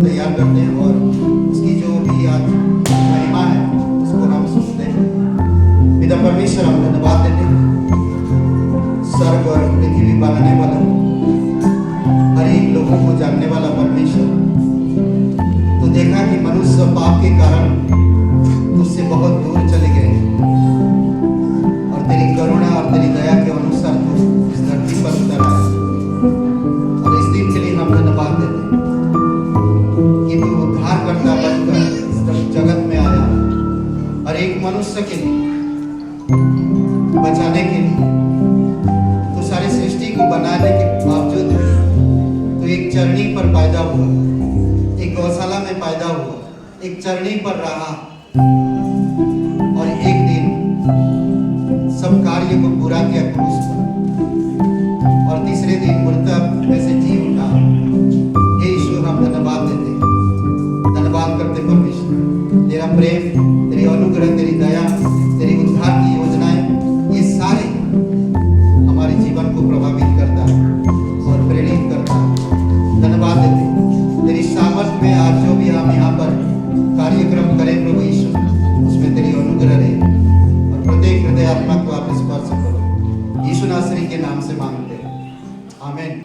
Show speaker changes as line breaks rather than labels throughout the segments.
तैयार करते हैं और उसकी जो भी आज महिमा है उसको हम सुनते हैं। पिता परमेश्वर, हम धन्यवाद देते हैं स्वर्ग और पृथ्वी बनाने वाला, हर एक लोगों को जानने वाला परमेश्वर। तो देखा कि मनुष्य पाप के कारण तुझसे बहुत दूर चले गए और तेरी करुणा और तेरी दया के अनुसार तू इस धरती पर उतर आया। और इस दिन के लिए हम धन्यवाद देते हैं कि तू उद्धारकर्ता बनकर इस जगत में आया और एक मनुष्य के लिए बचाने के लिए। तो सारी सृष्टि को बनाने के बावजूद तो एक चरनी पर पैदा हुआ, एक गौशाला में पैदा हुआ, एक चरनी पर रहा और एक दिन सब कार्य को पूरा किया क्रूस पर और तीसरे दिन मृत में से जी उठा। हे ईश्वर, हम धन्यवाद देते, धन्यवाद करते परमेश्वर। तेरा प्रेम, तेरी अनुग्रह, तेरी दया, तेरी उद्धार की योजनाएं, ये सारे हमारे जीवन को प्रभावित करता है और प्रेरित करता है। धन्यवाद देते तेरी सामर्थ में आज जो भी हम यहाँ पर कार्यक्रम करें प्रभु ईश्वर, उसमें तेरी अनुग्रह रहे और प्रत्येक हृदय आत्मा को आप स्पर्श करो। यीशु नासरी के नाम से मांगते हैं, आमीन।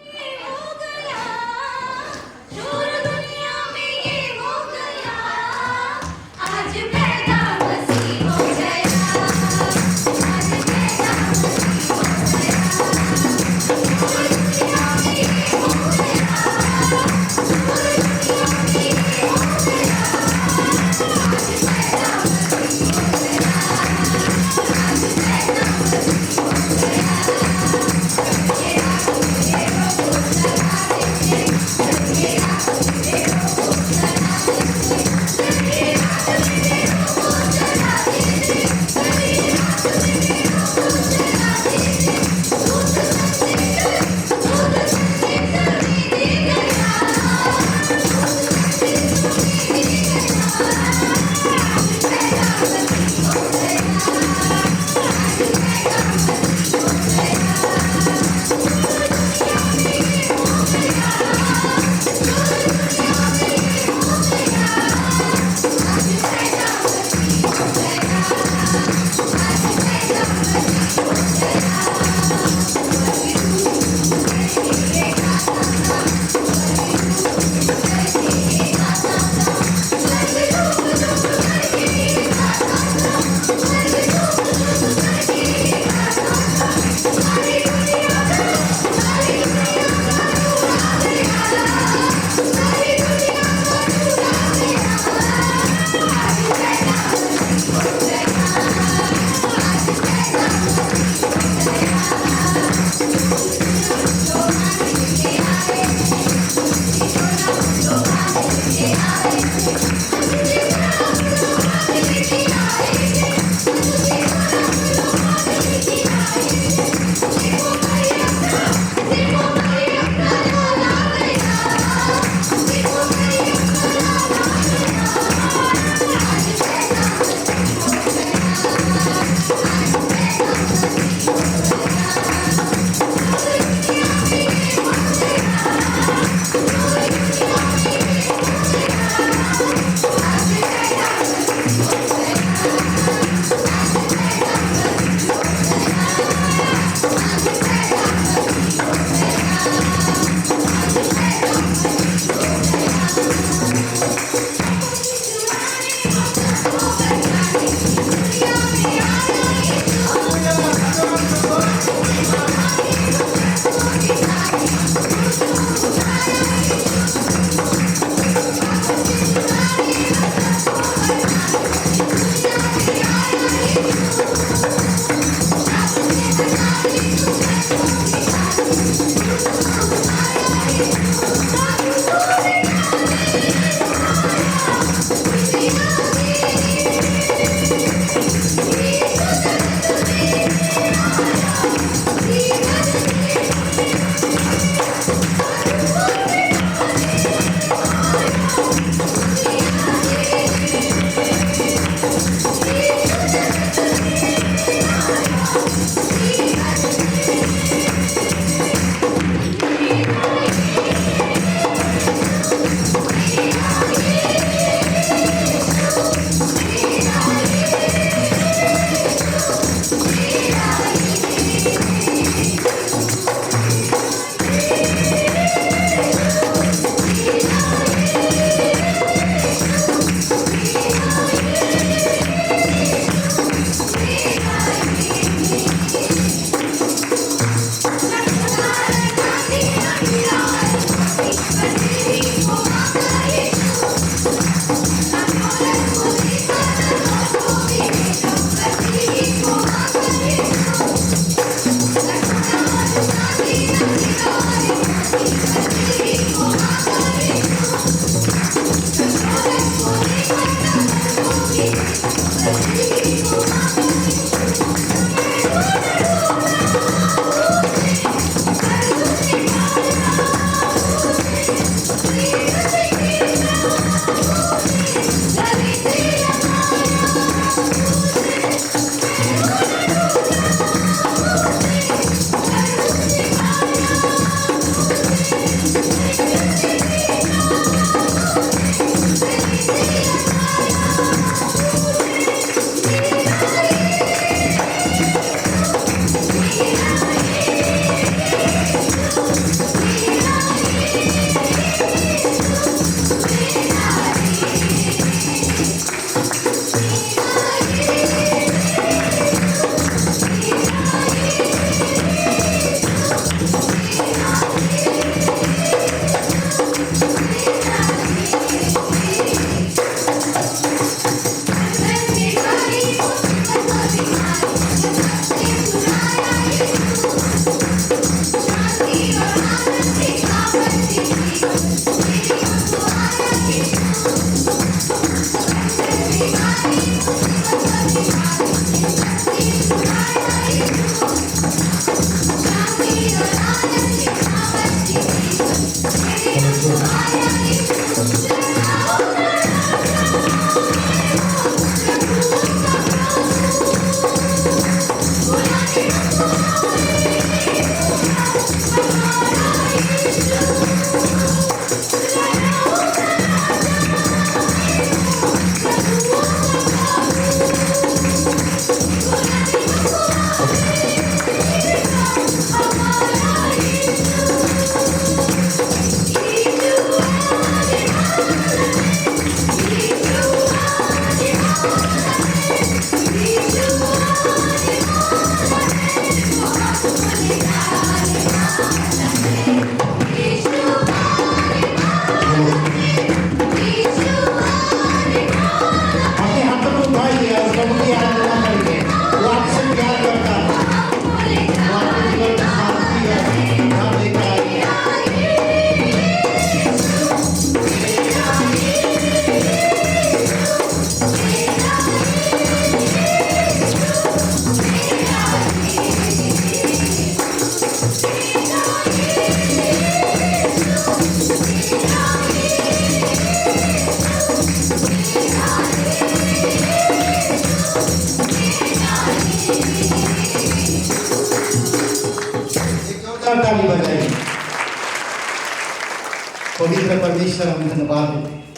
पवित्र परमेश्वर, हम धन्यवाद देते हैं।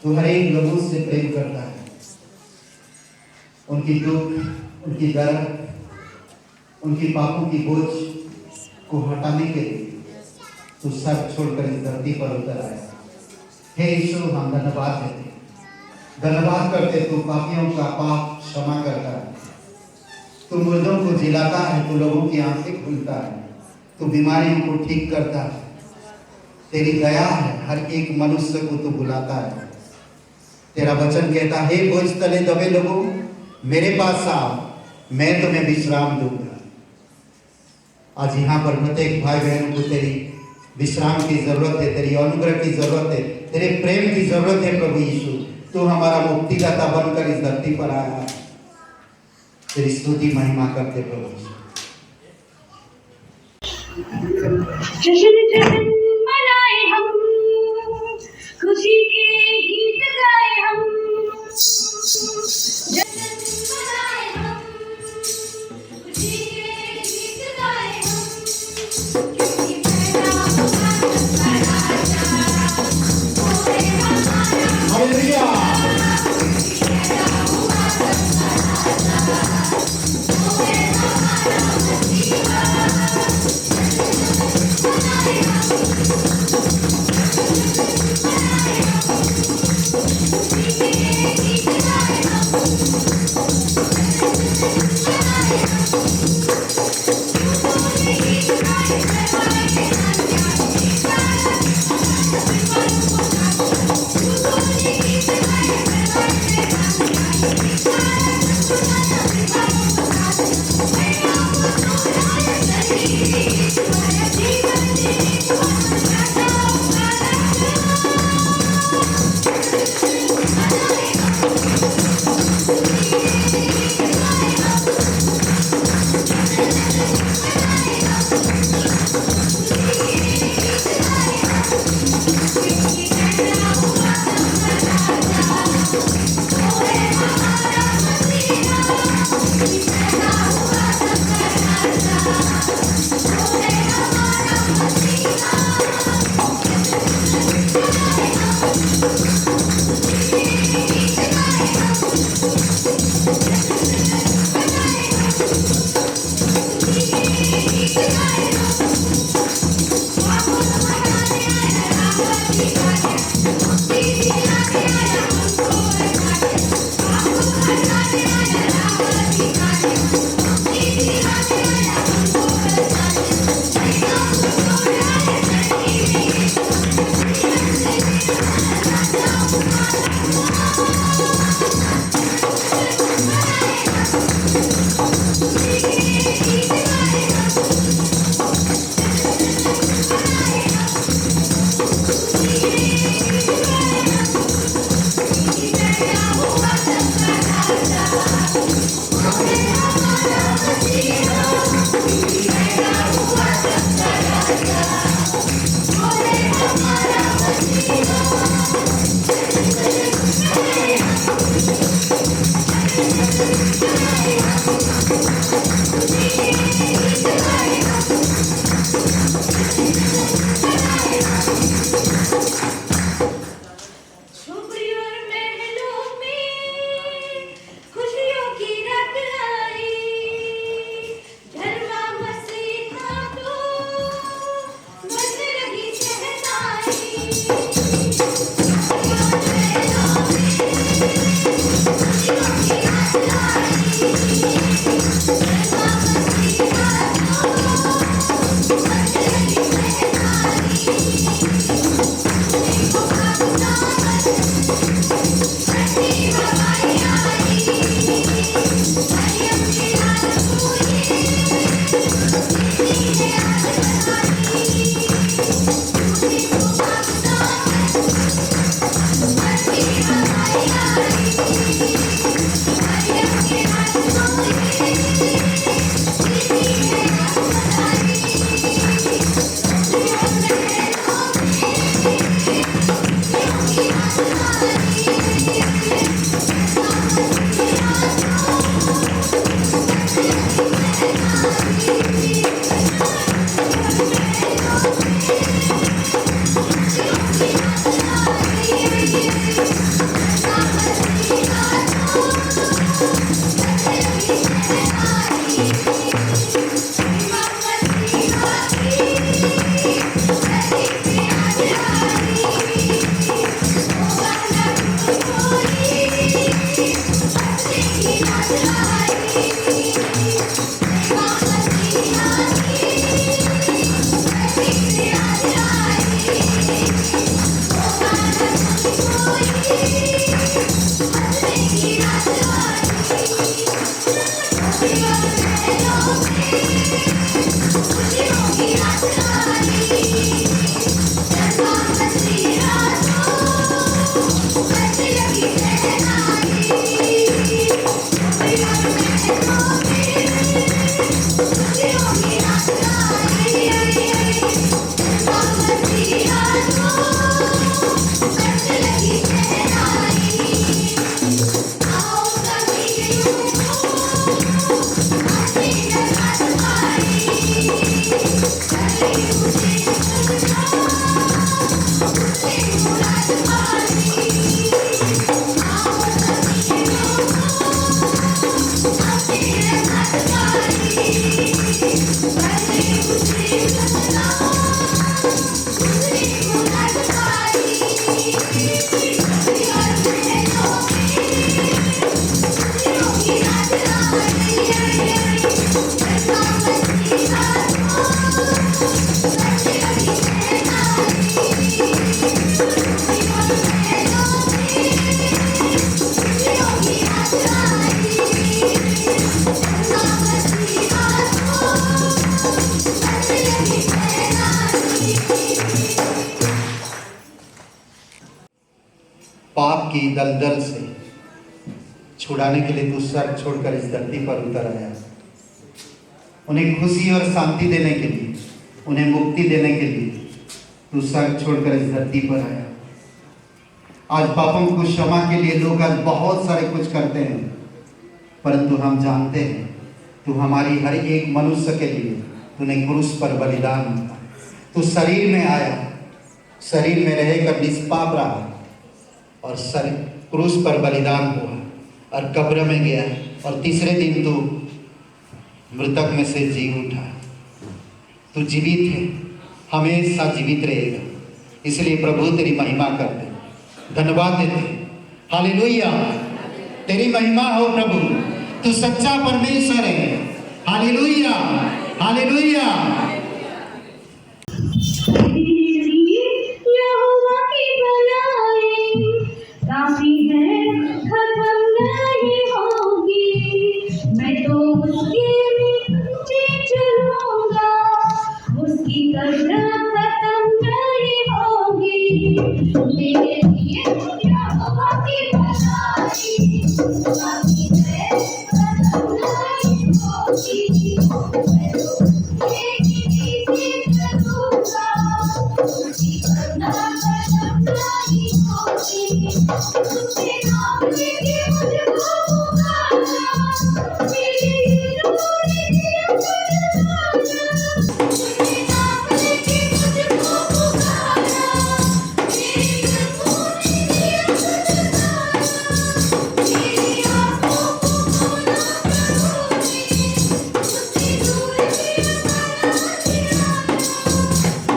तू हर एक लोगों से प्रेम करता है, उनकी दुख, उनकी दर्द, उनकी पापों की बोझ को हटाने के लिए तू सब छोड़कर इस धरती पर उतर आया। हे यीशु, हम धन्यवाद देते हैं, धन्यवाद करते तू पापियों का पाप क्षमा करता है, तू मुर्दों को जिलाता है, तू लोगों की आंखें खुलता है, तू बीमारियों को ठीक करता है। तेरी दया है, हर एक मनुष्य को तू बुलाता है। तेरा वचन कहता है, हे बोझ तले दबे लोगों, मेरे पास आओ, मैं तुम्हें विश्राम दूंगा। आज यहाँ पर प्रत्येक भाई बहनों को तेरी विश्राम की जरूरत है, तेरी अनुग्रह की जरूरत है, तेरे प्रेम की जरूरत है। प्रभु यीशु, तू हमारा मुक्तिदाता बनकर इस धरती पर आया है। तेरी स्तुति महिमा करते प्रभु यीशु।
जश्न जश्न मनाए हम, खुशी के गीत गाए हम। जश्न मनाए हम, खुशी के गीत गाए हम। क्योंकि पैदा हुआ हमारा राजा, वो है हमारा।
हालेलुया।
पैदा हुआ हमारा राजा, वो है हमारा मसीहा। जश्न मनाए हम,
पाप की दलदल से छुड़ाने के लिए तू स्वर्ग छोड़कर इस धरती पर उतर आया, उन्हें खुशी और शांति देने के लिए, उन्हें मुक्ति देने के लिए तू स्वर्ग छोड़कर इस धरती पर आया। आज पापों को क्षमा के लिए लोग आज बहुत सारे कुछ करते हैं, परंतु हम जानते हैं तू हमारी हर एक मनुष्य के लिए तूने क्रूस पर बलिदान किया। तू शरीर में आया, शरीर में रहकर निष्पाप रहा और शरीर क्रूस पर बलिदान हुआ और कब्र में गया और तीसरे दिन तू मृतक में से जी उठा। तू जीवित है, हमेशा जीवित रहेगा, इसलिए प्रभु तेरी महिमा करते, धन्यवाद देते। हालेलुया, तेरी महिमा हो प्रभु, तू सच्चा परमेश्वर है। Hallelujah, hallelujah.
यहोवा की भलाई काफी है, खत्म नहीं होगी। मैं तो उसके नीचे चलूंगा, उसकी कसरत खत्म नहीं होगी। मेरे लिए यहोवा की भलाई काफी है, खत्म नहीं होगी। मैं तो उसके नीचे चलूंगा, उसकी कसरत खत्म नहीं होगी। उसके नाम लेके मुझको पुकारा, मेरे यीशु ने पुकारा। उसके नाम लेके मुझको पुकारा, मेरे यीशु ने पुकारा। मेरी आँखों को खोला प्रभु ने, उसने दूर किया बड़ा निराला।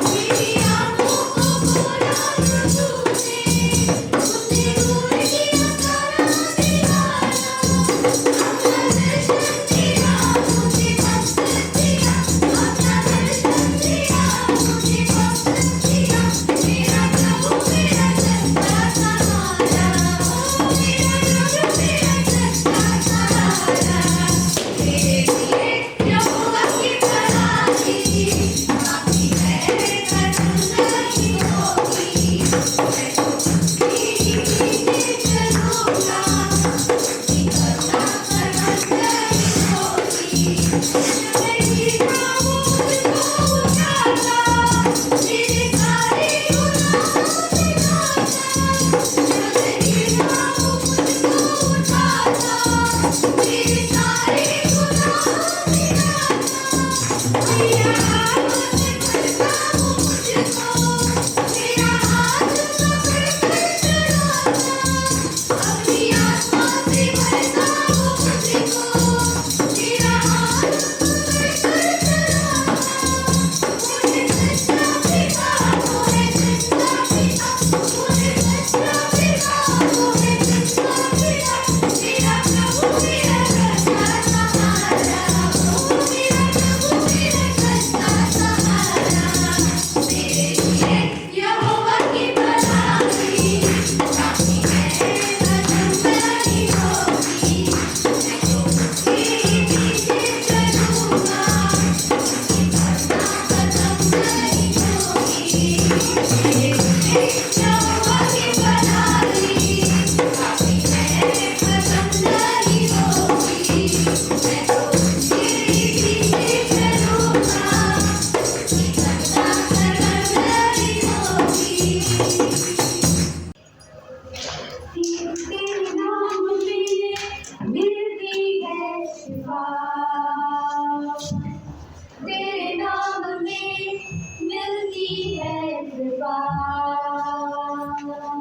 मेरी आँखों को खोला प्रभु ने, उसने दूर किया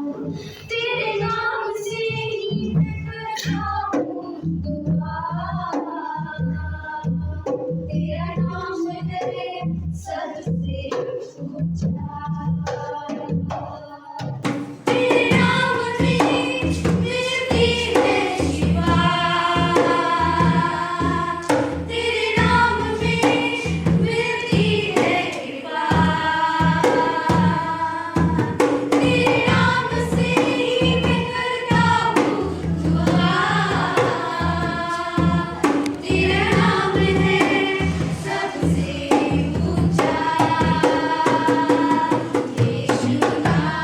तेरे नाम से ही मैं करता हूँ दुआ। तेरा नाम है सबसे ऊंचा। तेरे नाम में मिलती है शिफा। तेरे नाम में मिलती है कृपा। तेरे नाम से ही मैं करता हूँ दुआ। तेरा नाम है सबसे ऊंचा। यीशु नाम,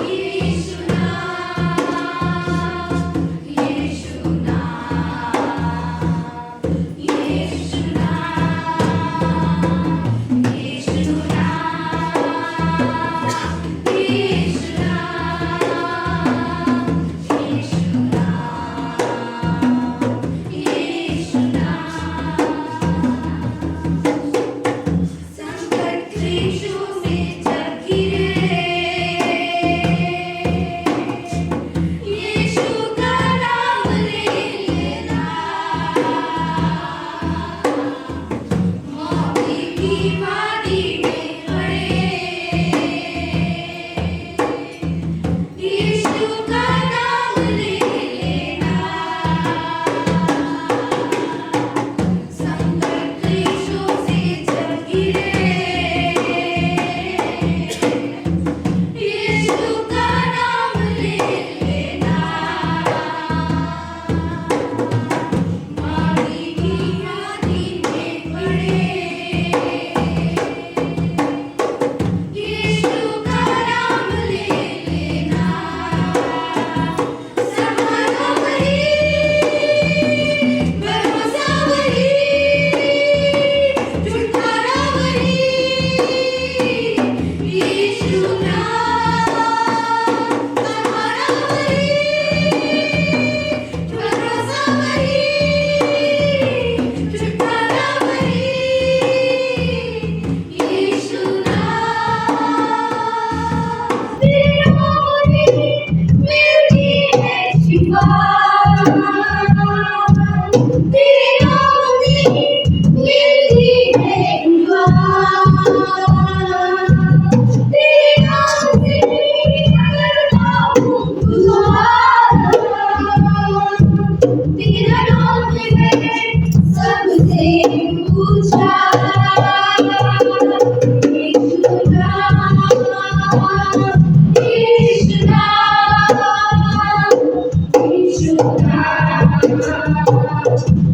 यीशु नाम, यीशु नाम, यीशु नाम, यीशु नाम, यीशु नाम, यीशु नाम, यीशु नाम। संकट क्लेशों में जब घिरे, यीशु का नाम ले लेना। मौत की वादी में खड़े, यीशु का नाम ले लेना। संकट क्लेशों से जब घिरे, यीशु का नाम ले लेना। मारी की वादी में खड़े, यीशु का नाम ले लेना। सहारा वही, भरोसा वही, छुटकारा वही, यीशु नाम। सहारा वही, भरोसा वही, छुटकारा वही, यीशु नाम। तेरे नाम में मिलती है शिफा। तेरे नाम में मिलती है दुआ। तेरे नाम से करता हूँ दुआ। तेरा नाम है सबसे ऊंचा। यीशु नाम, यीशु नाम,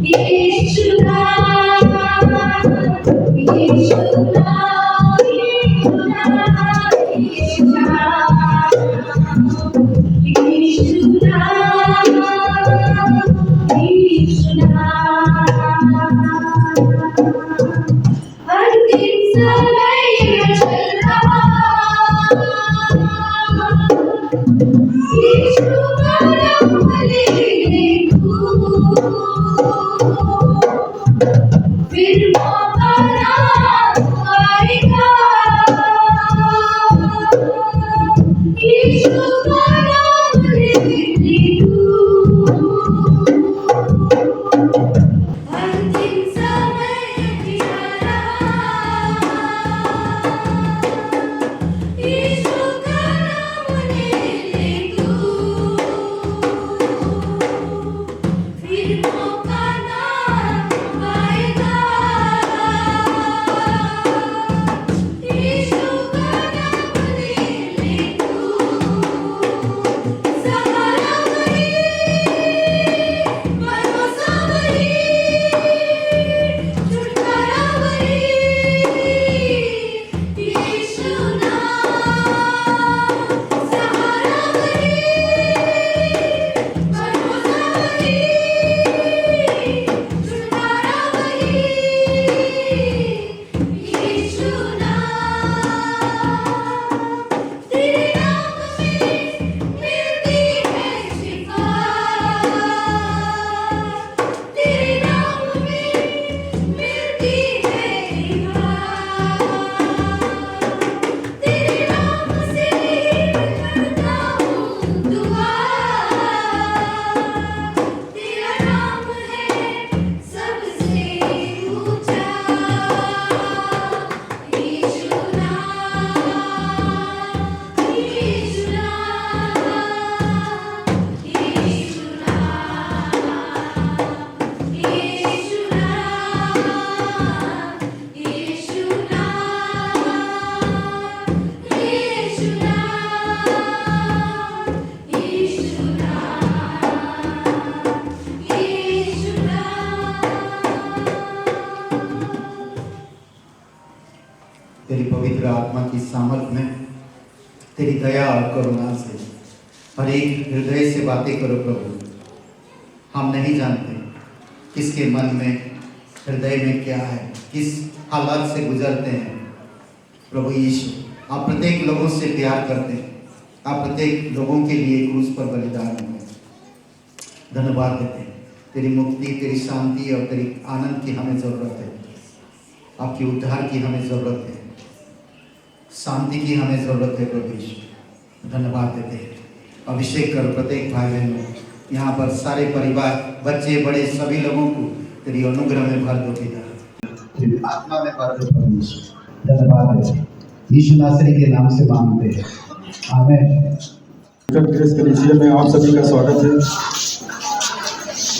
यीशु नाम, यीशु नाम, यीशु नाम, यीशु नाम, यीशु नाम। अंतिम समय में चल रहा, यीशु का नाम ले ले तू। फिर मौका ना आएगा, यीशु का नाम ले ले तू। अंतिम समय आ रहा, यीशु का नाम ले ले तू। फिर मौका ना आएगा, यीशु का नाम ले ले तू।
दया और करुणा से हर एक हृदय से बातें करो प्रभु। हम नहीं जानते किसके मन में, हृदय में क्या है, किस हालात से गुजरते हैं। प्रभु यीशु, आप प्रत्येक लोगों से प्यार करते हैं, आप प्रत्येक लोगों के लिए क्रूस पर बलिदान हुए। धन्यवाद देते हैं। तेरी मुक्ति, तेरी शांति और तेरी आनंद की हमें ज़रूरत है। आपकी उद्धार की हमें ज़रूरत है, शांति की हमें ज़रूरत है। प्रभु यीशु, धन्यवाद देते हैं। अभिषेक करो प्रत्येक भाई बहन में, यहाँ पर सारे परिवार, बच्चे बड़े सभी लोगों को तेरी अनुग्रह में भर दो पिता, तेरी आत्मा में भर दो प्रभु यीशु। धन्यवाद है, यीशु नासरी के नाम से मांगते हैं, आमीन।
ग्रेस कलीसिया में आप सभी का स्वागत है।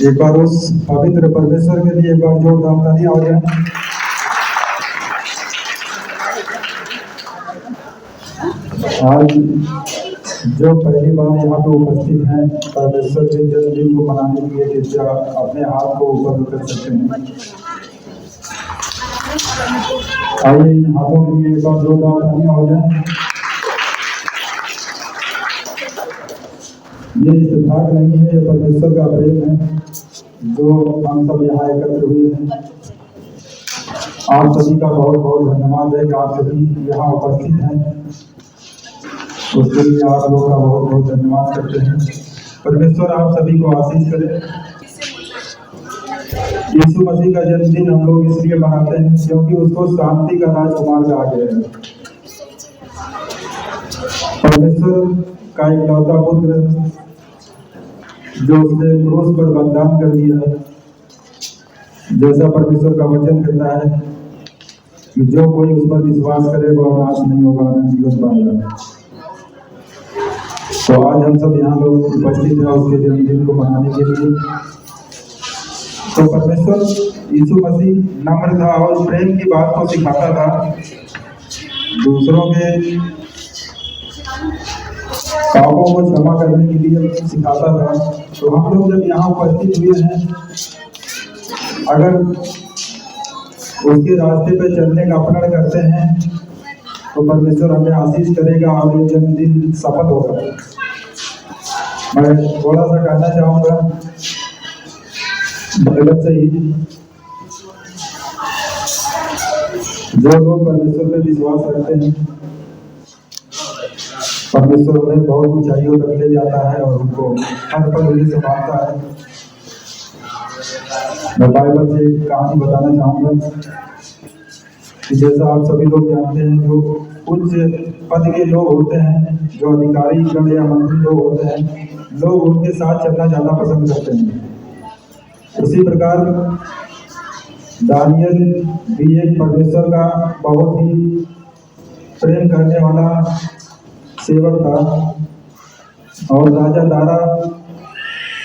एक बार उस पवित्र परमेश्वर के लिए एक बार जोरदार तालियां हो जाए। आज जो पहली बार यहाँ पे उपस्थित हैं, परमेश्वर के जन्मदिन को मनाने के लिए कृपया अपने हाथ को ऊपर कर सकते हैं। आइए इन हाथों के लिए एक बार जोरदार तालियां हो जाए। ये इत्तेफाक नहीं है, ये परमेश्वर का प्रेम है जो हम सब यहाँ एकत्र हुए हैं। आप सभी का बहुत बहुत धन्यवाद है कि आप सभी यहाँ उपस्थित हैं, उसके लिए आप लोगों का बहुत बहुत धन्यवाद करते हैं। परमेश्वर आप सभी को आशीष करे। यीशु मसीह का जन्मदिन हम लोग इसलिए मनाते हैं क्योंकि उसको शांति का राजकुमार कहा गया है। परमेश्वर का इकलौता पुत्र जो उसने क्रूस पर बलिदान कर दिया, जैसा परमेश्वर का वचन कहता है कि जो कोई उस पर विश्वास करे वह नाश नहीं होगा, जीवन पाएगा। तो आज हम सब यहाँ लोग उपस्थित हैं उसके जन्मदिन को मनाने के लिए। तो परमेश्वर यीशु मसीह नम्र था और प्रेम की बात को सिखाता था, दूसरों के पापों को क्षमा करने के लिए सिखाता था। तो हम लोग जब यहाँ उपस्थित हुए हैं, अगर उसके रास्ते पे चलने का प्रण करते हैं तो परमेश्वर हमें आशीष करेगा और ये जन्मदिन सफल होगा। मैं थोड़ा सा कहना चाहूँगा भगत से ही, जो लोग परमेश्वर पे विश्वास रखते हैं, परमेश्वर उन्हें बहुत ऊंचाइयों तक ले जाता है और उनको हर पल उन्हें संभालता है। मैं बाइबल से एक कहानी बताना चाहूँगा कि जैसा आप सभी लोग जानते हैं, जो उच्च पद के लोग होते हैं, जो अधिकारी गण या मंत्री लोग होते हैं, लोग उनके साथ चलना ज़्यादा पसंद करते हैं। उसी प्रकार दानियल भी एक परमेश्वर का बहुत ही प्रेम करने वाला सेवक था और राजा दारा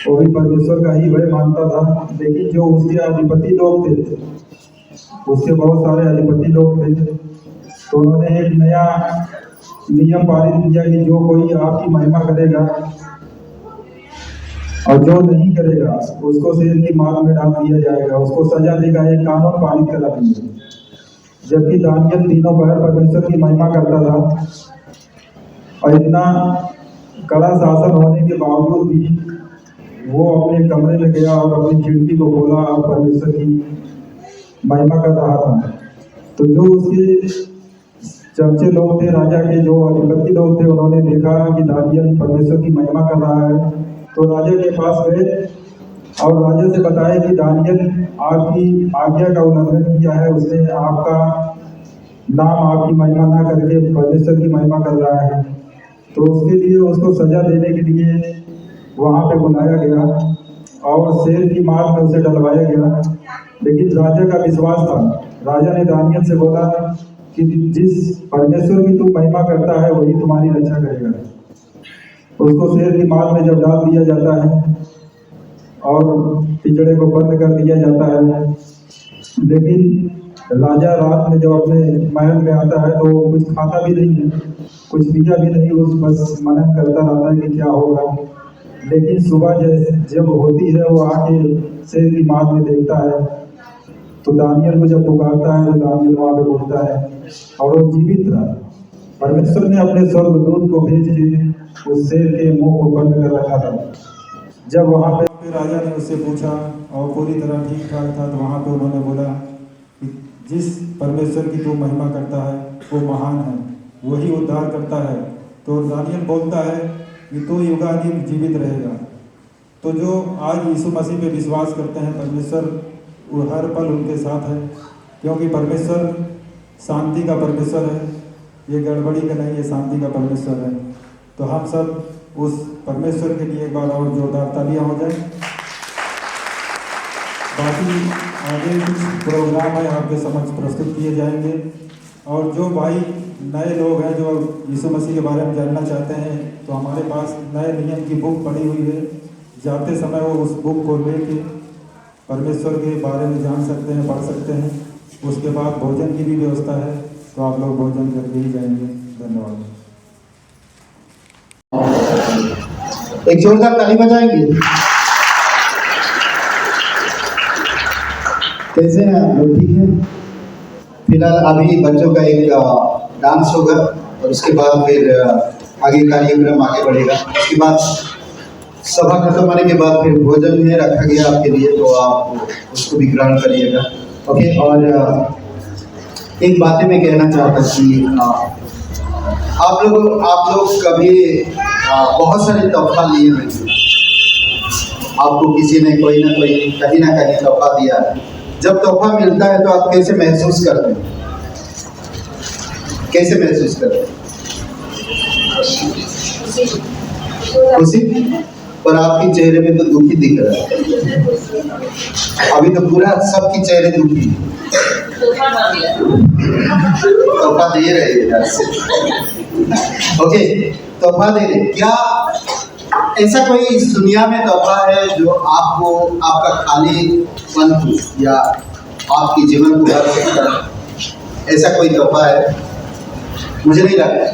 वो भी परमेश्वर का ही भय मानता था। लेकिन जो उसके अधिपति लोग थे, उसके बहुत सारे अधिपति लोग थे, तो उन्होंने एक नया नियम पारित किया कि जो कोई आपकी महिमा करेगा और जो नहीं करेगा उसको शेर की मार में डाल दिया जाएगा, उसको सजा देगा। एक कानून पारित करा दिया। जबकि दानियल दिनों भर परमेश्वर की महिमा करता था और इतना कड़ा शासन होने के बावजूद भी वो अपने कमरे में गया और अपनी खिड़की को खोला और परमेश्वर की महिमा कर रहा था। तो जो उसके चर्चे लोग थे, राजा के जो अधिपति लोग थे, उन्होंने देखा कि दानियल परमेश्वर की महिमा कर रहा है, तो राजा के पास गए और राजा से बताया कि दानियल आपकी आज्ञा का उल्लंघन किया है, उसने आपका नाम आपकी महिमा ना करके परमेश्वर की महिमा कर रहा है। तो उसके लिए उसको सजा देने के लिए वहाँ पे बुलाया गया और शेर की मार में उसे डलवाया गया। लेकिन राजा का विश्वास था। राजा ने दानियल से बोला कि जिस परमेश्वर की तू महिमा करता है वही तुम्हारी रक्षा करेगा। उसको शेर की मार में जब डाल दिया जाता है और पिंजड़े को बंद कर दिया जाता है, लेकिन राजा रात में जब अपने महल में आता है तो वो कुछ खाता भी नहीं है, कुछ पिया भी नहीं, उस बस मनन करता रहता है कि क्या होगा। लेकिन सुबह जब होती है वो आके शेर की मार में देखता है, तो दानियल को जब पुकारता है तो दानियल वहाँ पे बोलता है और वो जीवित था। परमेश्वर ने अपने स्वर्गदूत को भेज के उस शेर के मुंह को बंद कर रखा था। जब वहां पे राजा ने उससे पूछा और पूरी तरह ठीक ठाक था, तो वहां पे उन्होंने बोला कि जिस परमेश्वर की तू महिमा करता है वो महान है, वही उद्धार करता है। तो दानियल बोलता है कि तू युगानुयुग जीवित रहेगा। तो जो आज यीशु मसीह पे विश्वास करते हैं, परमेश्वर वो हर पल उनके साथ है, क्योंकि परमेश्वर शांति का परमेश्वर है। ये गड़बड़ी का नहीं, ये शांति का परमेश्वर है। तो हम सब उस परमेश्वर के लिए एक बार और जोरदार तालियां हो जाए। बाकी आगे कुछ प्रोग्राम है आपके समक्ष प्रस्तुत किए जाएंगे, और जो भाई नए लोग हैं जो यीशु मसीह के बारे में जानना चाहते हैं, तो हमारे पास नए नियम की बुक पड़ी हुई है। जाते समय वो उस बुक को लेके परमेश्वर के बारे में जान सकते हैं, पढ़ सकते हैं। उसके बाद भोजन की भी व्यवस्था है, तो आप लोग भोजन करके ही जाएंगे। धन्यवाद।
एक जोरदार ताली बजाएंगे। कैसे हैं आप लोग? ठीक है। फिलहाल अभी बच्चों का एक डांस होगा, और उसके बाद फिर आगे कार्यक्रम आगे बढ़ेगा। उसके बाद सभा खत्म होने के बाद फिर भोजन में रखा गया आपके लिए, तो आप उसको भी ग्रहण करिएगा। ओके। और एक बात मैं कहना चाहता कि आप लोग कभी बहुत सारे तोहफा लिए होंगे। आपको किसी ने कोई ना कोई कहीं ना कहीं तोहफा दिया है। जब तोहफा मिलता है तो आप कैसे महसूस करते हैं? कैसे महसूस करते हैं? खुशी। और आपके चेहरे में तो दुखी दिख रहा है। अभी तो पूरा सबके चेहरे दुखी है। तोहफा दे रहे हैं। ओके, तोहफा दे रहे। क्या ऐसा कोई इस दुनिया में तोहफा है जो आपको आपका खालीपन को या आपके जीवन को भर सकता है? ऐसा कोई तोहफा है? मुझे नहीं लगता।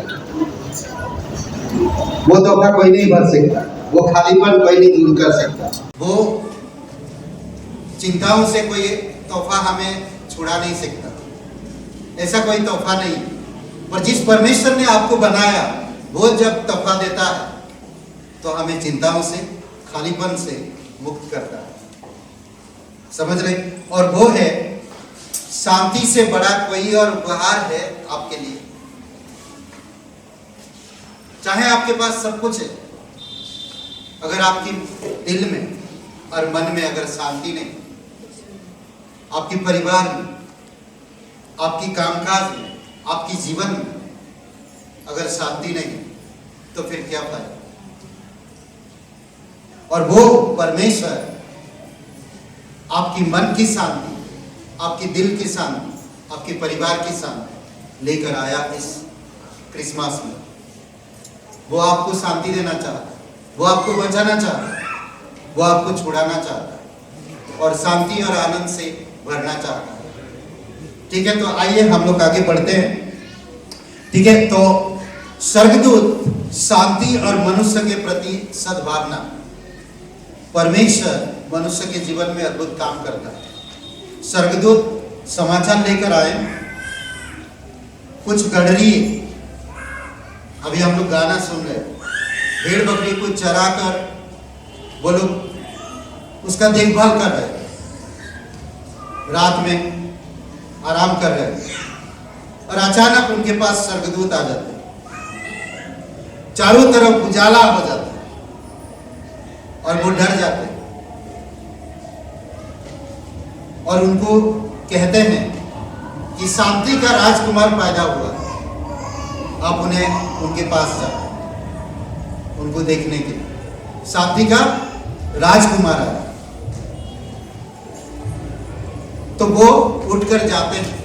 वो तोहफा कोई नहीं भर सकता, वो खालीपन कोई नहीं दूर कर सकता। वो चिंताओं से कोई तोहफा हमें छुड़ा नहीं सकता। ऐसा कोई तोहफा नहीं। पर जिस परमेश्वर ने आपको बनाया, वो जब तोहफा देता है तो हमें चिंताओं से, खालीपन से मुक्त करता है। समझ रहे? और वो है शांति से बड़ा कोई और उपहार है आपके लिए। चाहे आपके पास सब कुछ है, अगर आपकी दिल में और मन में अगर शांति नहीं, आपके परिवार में, आपकी कामकाज में, आपकी जीवन में अगर शांति नहीं, तो फिर क्या फायदा? और वो परमेश्वर आपकी मन की शांति, आपकी दिल की शांति, आपके परिवार की शांति लेकर आया इस क्रिसमस में। वो आपको शांति देना चाहता है, वो आपको बचाना चाहता है, वो आपको छुड़ाना चाहता है और शांति और आनंद से भरना चाहता है। ठीक है, तो आइए हम लोग आगे बढ़ते हैं। ठीक है, तो स्वर्गदूत शांति और मनुष्य के प्रति सद्भावना। परमेश्वर मनुष्य के जीवन में अद्भुत काम करता है। स्वर्गदूत समाचार लेकर आए, कुछ गडरी, अभी हम लोग गाना सुन रहे, भेड़ बकरी को चरा कर वो लोग उसका देखभाल कर रहे, रात में आराम कर रहे, और अचानक उनके पास स्वर्गदूत आ जाते, चारों तरफ उजाला हो जाता और वो डर जाते और उनको कहते हैं कि शांति का राजकुमार पैदा हुआ, आप उन्हें उनके पास जाओ उनको देखने के लिए। शांति का राजकुमार आया। तो वो उठकर जाते हैं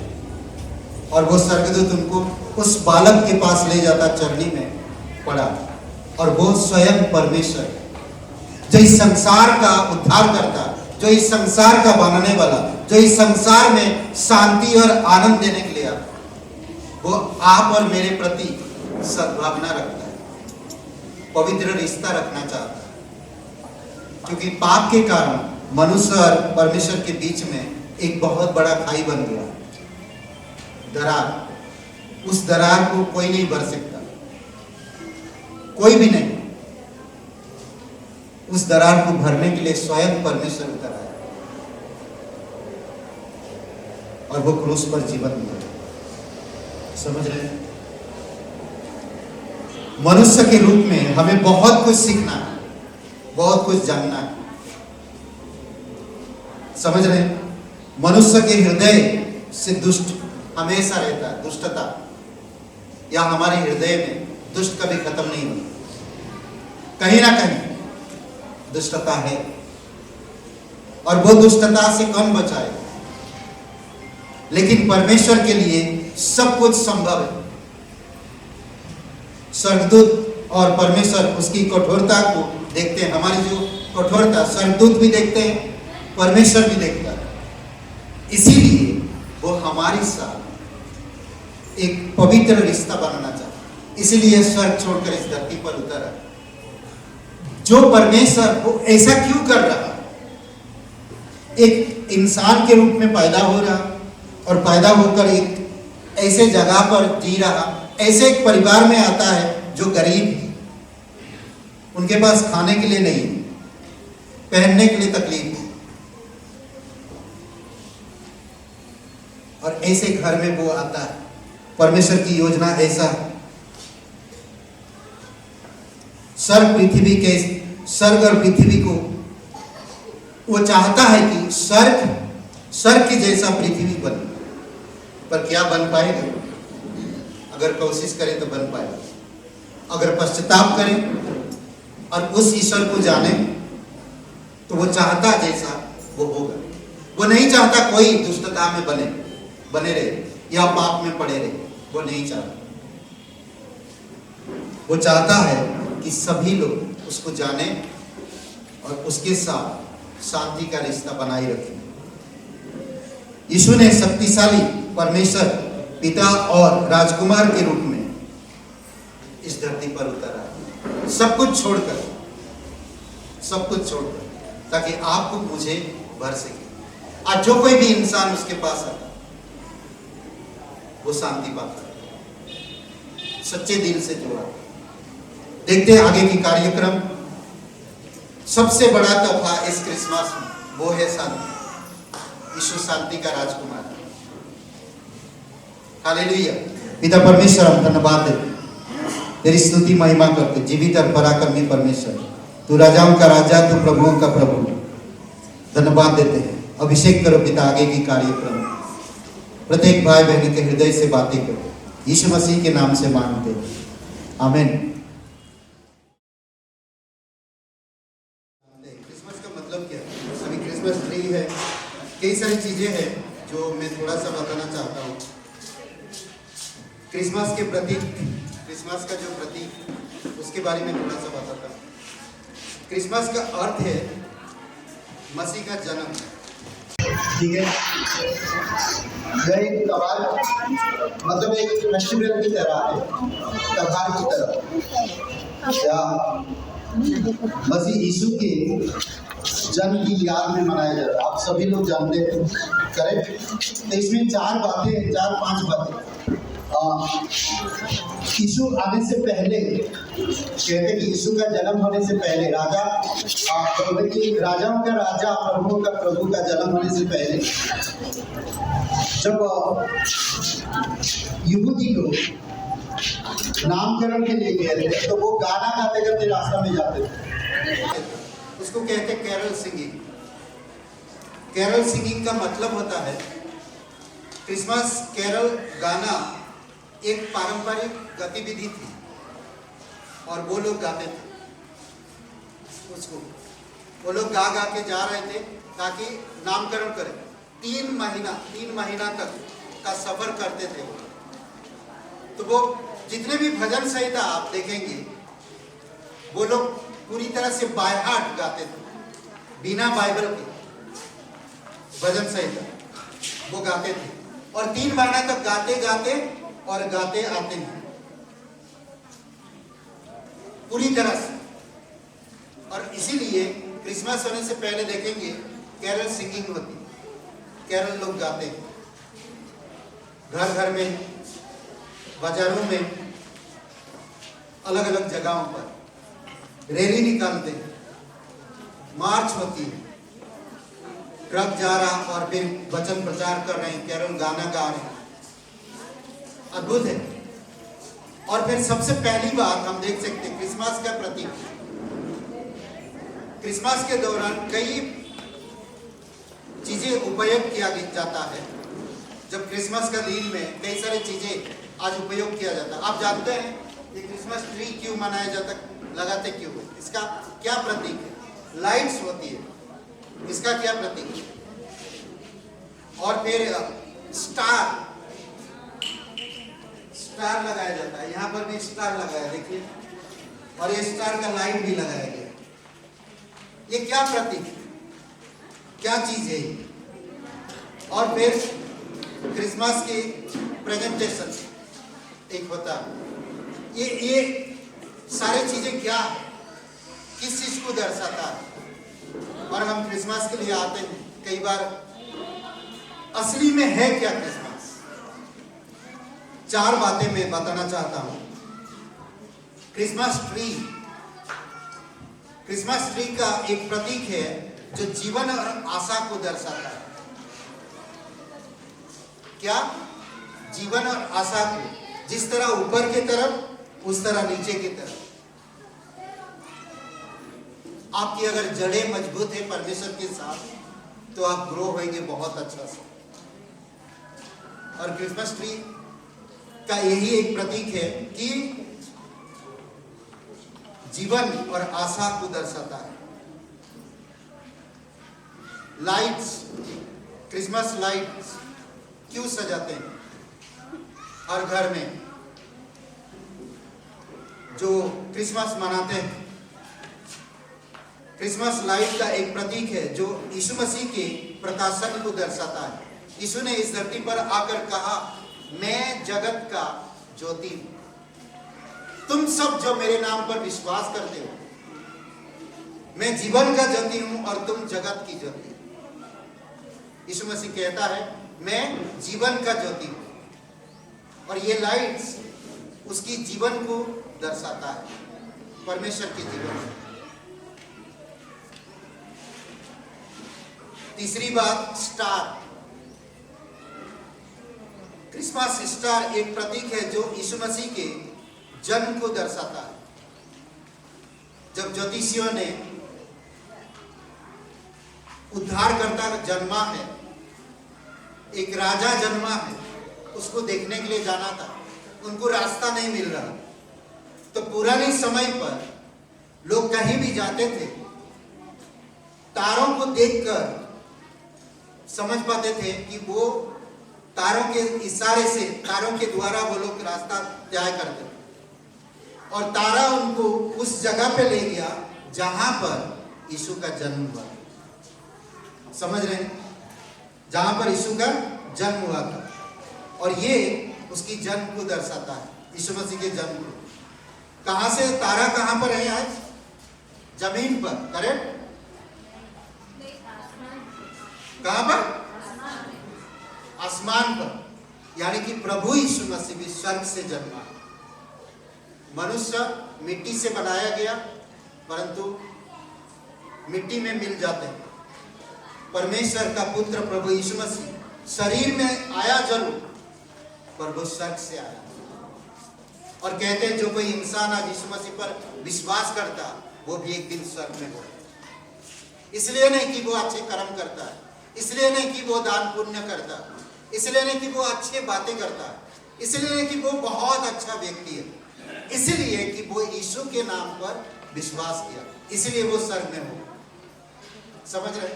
और वो स्वर्गदूत उनको उस बालक के पास ले जाता, चरनी में पड़ा, और वो स्वयं परमेश्वर जो इस संसार का उद्धार करता, जो इस संसार का बनाने वाला, जो इस संसार में शांति और आनंद देने के लिए आता, वो आप और मेरे प्रति सद्भावना रखता है, पवित्र रिश्ता रखना चाहता है। क्योंकि पाप के कारण मनुष्य और परमेश्वर के बीच में एक बहुत बड़ा खाई बन गया, दरार। उस दरार को कोई नहीं भर सकता, कोई भी नहीं। उस दरार को भरने के लिए स्वयं परमेश्वर उतर आया और वो क्रूस पर जीवन दिया। समझ रहे हैं? मनुष्य के रूप में हमें बहुत कुछ सीखना है, बहुत कुछ जानना है। समझ रहे हैं? मनुष्य के हृदय से दुष्ट हमेशा रहता है, दुष्टता, या हमारे हृदय में दुष्ट कभी खत्म नहीं होता। कहीं ना कहीं दुष्टता है और वो दुष्टता से कौन बचाएगा? लेकिन परमेश्वर के लिए सब कुछ संभव है। स्वर्गदूत और परमेश्वर उसकी कठोरता को देखते हैं। हमारी जो कठोरता स्वर्गदूत भी देखते हैं, परमेश्वर भी देखता है। इसीलिए वो हमारे साथ एक पवित्र रिश्ता बनाना चाहता है। इसीलिए स्वर्ग छोड़कर इस धरती पर उतरा। जो परमेश्वर वो ऐसा क्यों कर रहा? एक इंसान के रूप में पैदा हो रहा और पैदा होकर एक ऐसे जगह पर जी रहा, ऐसे एक परिवार में आता है जो गरीब है, उनके पास खाने के लिए नहीं, पहनने के लिए तकलीफ है, और ऐसे घर में वो आता है। परमेश्वर की योजना ऐसा है। स्वर्ग और पृथ्वी को वो चाहता है कि स्वर्ग के जैसा पृथ्वी बने, पर क्या बन पाएगा? अगर कोशिश करें तो बन पाएगा। अगर पश्चाताप करें और उस ईश्वर को जाने तो वो चाहता जैसा वो होगा। वो नहीं चाहता कोई दुष्टता में बने रहे या पाप में पड़े रहे, वो नहीं चाहता। वो चाहता है कि सभी लोग उसको जाने और उसके साथ शांति का रिश्ता बनाए रखें। यीशु ने शक्तिशाली परमेश्वर पिता और राजकुमार के रूप में इस धरती पर उतरा, सब कुछ छोड़कर, ताकि आपको मुझे भर सके। आज जो कोई भी इंसान उसके पास आता वो शांति पाता है, सच्चे दिल से जुड़ा। देखते हैं आगे की कार्यक्रम। सबसे बड़ा तोहफा इस क्रिसमस में वो है शांति। यीशु शांति का राजकुमार। हालेलुया। पिता परमेश्वर, हम धन्यवाद देते, तेरी स्तुति महिमा करते। जीवित और पराक्रमी परमेश्वर, तू राजाओं का राजा, तू प्रभुओं का प्रभु। धन्यवाद देते हैं। अभिषेक करो पिता आगे की कार्यक्रम, प्रत्येक भाई बहन के हृदय से बातें करो, यीशु मसीह के नाम से मांगते हैं, आमीन। क्रिसमस का मतलब क्या है? अभी क्रिसमस ट्री है, कई सारी चीजें हैं जो मैं थोड़ा सा बताना चाहता हूँ। क्रिसमस के प्रतीक, क्रिसमस का जो प्रतीक, उसके बारे में थोड़ा सा बताता हूँ। क्रिसमस का अर्थ है मसीह का जन्म, ठीक है। यह एक त्योहार, मतलब एक फेस्टिवल की तरह है, त्योहार की तरह, या मसीह यीशु के जन्म की याद में मनाया जाता है। आप सभी लोग जानते हैं, करेक्ट। तो इसमें चार पांच बातें। यीशु आने से पहले, कहते कि यीशु का जन्म होने से पहले, राजाओं का राजा, प्रभुओं का प्रभु का जन्म होने से पहले, जब यहूदी लोग नामकरण के लिए गए थे तो वो गाना गाते गाते रास्ता में जाते थे। उसको कहते कैरल सिंगिंग। कैरल सिंगिंग का मतलब होता है, क्रिसमस कैरल गाना एक पारंपरिक गतिविधि थी और वो लोग गाते थे उसको। वो लोग गा के जा रहे थे ताकि नामकरण करें। 3 महीना तक का सफर करते थे वो। तो वो जितने भी भजन संहिता आप देखेंगे, वो लोग पूरी तरह से बाय हार्ट गाते थे, बिना बाइबल के भजन संहिता वो गाते थे। और 3 महीना तक गाते आते हैं पूरी तरह से। और इसीलिए क्रिसमस होने से पहले देखेंगे कैरल सिंगिंग होती है, कैरल लोग गाते हैं, घर घर में बाजारों में, अलग अलग जगहों पर रैली निकालते हैं, मार्च होती है, ट्रक जा रहा और फिर वचन प्रचार कर रहे हैं, केरल गाना गा रहे हैं, अद्भुत है। और फिर सबसे पहली बात हम देख सकते हैं क्रिसमस का प्रतीक। क्रिसमस के दौरान कई चीजें उपयोग किया जाता है। जब क्रिसमस का दिन में कई सारी चीजें आज उपयोग किया जाता है। आप जानते हैं ये क्रिसमस ट्री क्यों मनाया जाता, लगाते क्यों, इसका क्या प्रतीक है? लाइट्स होती है, इसका क्या प्रतीक है? और फिर स्टार लगाया जाता है, यहाँ पर भी स्टार लगाया देखिए, और ये स्टार का लाइट भी लगाया गया। ये क्या प्रतीक है, क्या चीज है? और फिर क्रिसमस की प्रेजेंटेशन एक होता है। ये सारी चीजें क्या है, किस चीज को दर्शाता है? और हम क्रिसमस के लिए आते हैं, कई बार असली में है क्या क्रिसमस? 4 बातें मैं बताना चाहता हूं। क्रिसमस ट्री का एक प्रतीक है जो जीवन और आशा को दर्शाता है। क्या? जीवन और आशा को, जिस तरह ऊपर की तरफ उस तरह नीचे की तरफ। आपकी अगर जड़ें मजबूत है परमेश्वर के साथ तो आप ग्रो होंगे बहुत अच्छा से। और क्रिसमस ट्री का यही एक प्रतीक है कि जीवन और आशा को दर्शाता है। लाइट्स, क्रिसमस लाइट्स क्यों सजाते हैं? हर घर में जो क्रिसमस मनाते हैं, क्रिसमस लाइट का एक प्रतीक है जो यीशु मसीह के प्रकाशन को दर्शाता है। यीशु ने इस धरती पर आकर कहा, मैं जगत का ज्योति हूं। तुम सब जो मेरे नाम पर विश्वास करते हो, मैं जीवन का ज्योति हूं और तुम जगत की ज्योति। यीशु मसीह कहता है, मैं जीवन का ज्योति हूं। और ये लाइट्स उसकी जीवन को दर्शाता है, परमेश्वर के जीवन। तीसरी बात, स्टार। क्रिसमस स्टार एक प्रतीक है जो यीशु मसीह के जन्म को दर्शाता है। जब ज्योतिषियों ने उद्धारकर्ता जन्मा है, एक राजा जन्मा है, उसको देखने के लिए जाना था, उनको रास्ता नहीं मिल रहा, तो पुराने समय पर लोग कहीं भी जाते थे, तारों को देखकर समझ पाते थे कि वो तारों के इशारे से, तारों के द्वारा वो लोग रास्ता तय करते थे। और तारा उनको उस जगह पे ले गया जहां पर यीशु का जन्म हुआ। समझ रहे हैं? जहां पर यीशु का जन्म हुआ था। और ये उसकी जन्म को दर्शाता है, यीशु मसीह के जन्म को। कहां से तारा कहां पर है आज? जमीन पर, करेक्ट? कहां पर? आसमान पर। यानी कि प्रभु यीशु मसीह भी स्वर्ग से जन्मा। मनुष्य मिट्टी से बनाया गया, परंतु मिट्टी में मिल जाते हैं। परमेश्वर का पुत्र प्रभु यीशु मसीह शरीर में आया जरूर, पर वो स्वर्ग से आया। और कहते हैं जो कोई इंसान आज यीशु मसीह पर विश्वास करता, वो भी एक दिन स्वर्ग में होगा। इसलिए नहीं कि वो अच्छे कर्म करता है, इसलिए नहीं कि वो दान पुण्य करता है, इसलिए नहीं कि वो अच्छी बातें करता है, इसलिए नहीं कि वो बहुत अच्छा व्यक्ति है, इसलिए कि वो यीशु के नाम पर विश्वास किया, इसलिए वो स्वर्ग में हो। समझ रहे?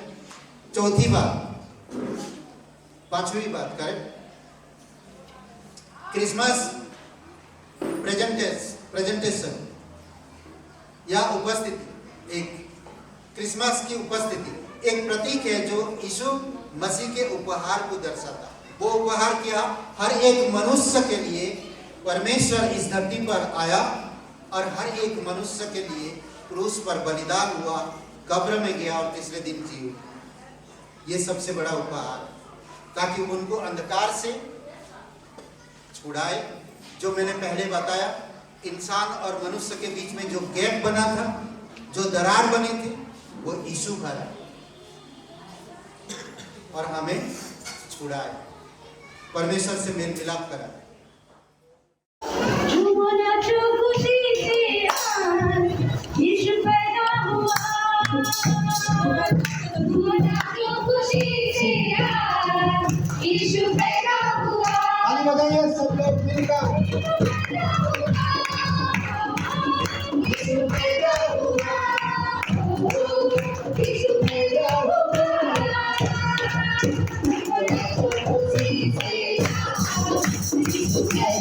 चौथी बात, 5वीं बात करें, क्रिसमस प्रेजेंटेशन या उपस्थिति। एक क्रिसमस की उपस्थिति एक प्रतीक है जो यीशु मसीह के उपहार को दर्शाता है। वो उपहार क्या? हर एक मनुष्य के लिए परमेश्वर इस धरती पर आया और हर एक मनुष्य के लिए क्रूस पर बलिदान हुआ, कब्र में गया और तीसरे दिन जी उठा। ये सबसे बड़ा उपहार, ताकि उनको अंधकार से छुड़ाए जो मैंने पहले बताया, इंसान और मनुष्य के बीच में जो गैप बना था, जो दरार बनी थी, वो यीशु भरा और हमें छुड़ाए, परमेश्वर से मेल मिलाप करा।
झूमो नाचो खुशी से आज यीशु पैदा हुआ। झूमो नाचो खुशी से आज यीशु पैदा हुआ।
ताली बजाइए सब लोग मिलकर।
यीशु पैदा हुआ। यीशु पैदा हुआ। झूमो नाचो खुशी से आज यीशु पैदा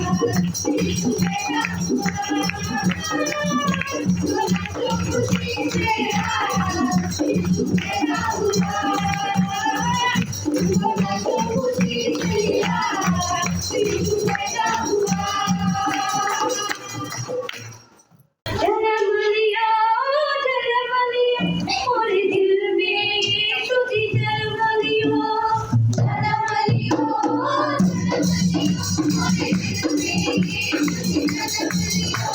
Thank you. यीशु पैदा हुआ, जो खुशी से आया, यीशु पैदा हुआ, जो खुशी से आया, यीशु पैदा हुआ। जन्म लिया, मोरे दिल में यीशु की जन्म लियो, जन्म लियो, मोरे दिल में यीशु की जन्म लियो,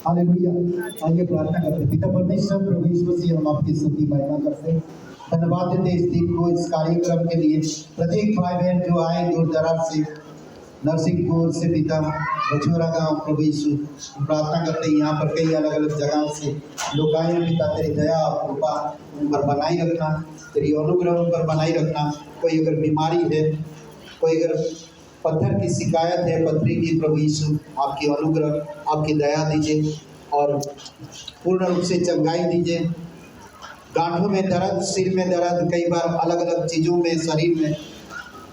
हालेलुया। आइए प्रार्थना करते हैं। पिता परमेश्वर प्रभु यीशु मसीह, हम आपकी स्तुति महिमा करते हैं, धन्यवाद देते हैं इस दिन को, इस कार्यक्रम के लिए। प्रत्येक भाई बहन जो आए दूर दराज से, नरसिंहपुर से पिता बछोरा गांव, प्रभु यीशु हम प्रार्थना करते हैं यहाँ पर कई अलग अलग जगहों से लोग आए हैं। पिता तेरी दया और कृपा उन पर बनाई रखना, तेरी अनुग्रह उन पर बनाई रखना। कोई अगर बीमारी है, कोई अगर पत्थर की शिकायत है, पथरी की, प्रभु यीशु आपकी अनुग्रह, आपकी दया दीजिए और पूर्ण रूप से चंगाई दीजिए। गांठों में दर्द, सिर में दर्द, कई बार अलग अलग चीज़ों में, शरीर में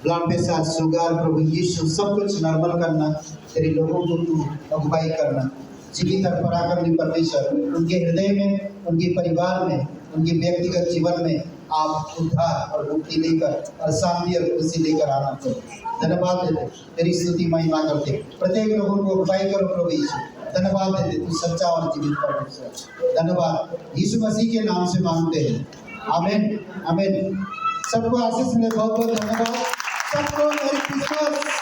ब्लड प्रेशर, शुगर, प्रभु यीशु सब कुछ नॉर्मल करना, तेरे लोगों को तू अगुवाई करना। जीवित और पराक्रमी परमेश्वर, उनके हृदय में, उनके परिवार में, उनके व्यक्तिगत जीवन में आप उद्धार और मुक्ति लेकर और शांति और खुशी लेकर आना चाहिए। धन्यवाद देते, तेरी स्तुति महिमा करते, प्रत्येक लोगों को अगुवाई करो प्रभु यीशु। धन्यवाद देते, तू सच्चा और जीवित परमेश्वर। धन्यवाद यीशु मसीह के नाम से मांगते हैं, आमीन आमीन। सबको आशीष मिले, बहुत बहुत धन्यवाद सबको। मेरी क्रिसमस।